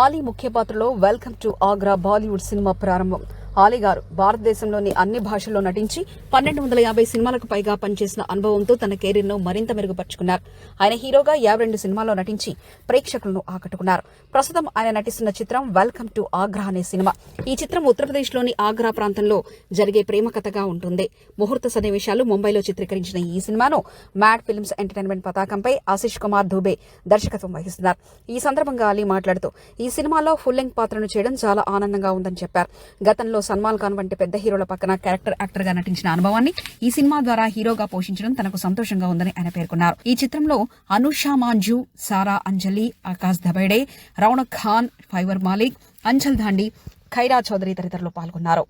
ఆలీ ముఖ్య పాత్రలో welcome to Agra Bollywood cinema ప్రారంభం. ఆలీ గారు భారతదేశంలోని అన్ని భాషల్లో నటించి 1250 సినిమాలకు పైగా పనిచేసిన అనుభవంతో తన కెరీర్ను మరింత మెరుగుపరుచుకున్నారు. ఆయన హీరోగా 52 సినిమాల్లో నటించి ప్రేక్షకులను ఆకట్టుకున్నారు. ప్రస్తుతం ఆయన నటిస్తున్న చిత్రం వెల్కమ్ టు ఆగ్రా అనే సినిమా. ఈ చిత్రం ఉత్తరప్రదేశ్లోని ఆగ్రా ప్రాంతంలో జరిగే ప్రేమ కథగా ఉంటుంది. ముహూర్త సన్నివేశాలు ముంబైలో చిత్రీకరించిన ఈ సినిమాను మ్యాడ్ ఫిల్మ్స్ ఎంటర్టైన్మెంట్ పతాకంపై ఆశిష్ కుమార్ దుబే దర్శకత్వం వహిస్తున్నారు. ఈ సందర్భంగా అలీ మాట్లాడుతూ ఈ సినిమాలో ఫుల్ లెంగ్త్ పాత్రను చేయడం చాలా ఆనందంగా ఉందని చెప్పారు. గతంలో సల్మాన్ ఖాన్ వంటి పెద్ద హీరోల పక్కన క్యారెక్టర్ యాక్టర్ గా నటించిన అనుభవాన్ని ఈ సినిమా ద్వారా హీరోగా పోషించడం తనకు సంతోషంగా ఉందని ఆయన పేర్కొన్నారు. ఈ చిత్రంలో అనుషా మాంజు, సారా అంజలి, ఆకాశ్ దబేడే, రౌనక్ ఖాన్, ఫైవర్ మాలిక్, అంచల్ ధాండి, ఖైరా చౌదరి తదితరులు పాల్గొన్నారు.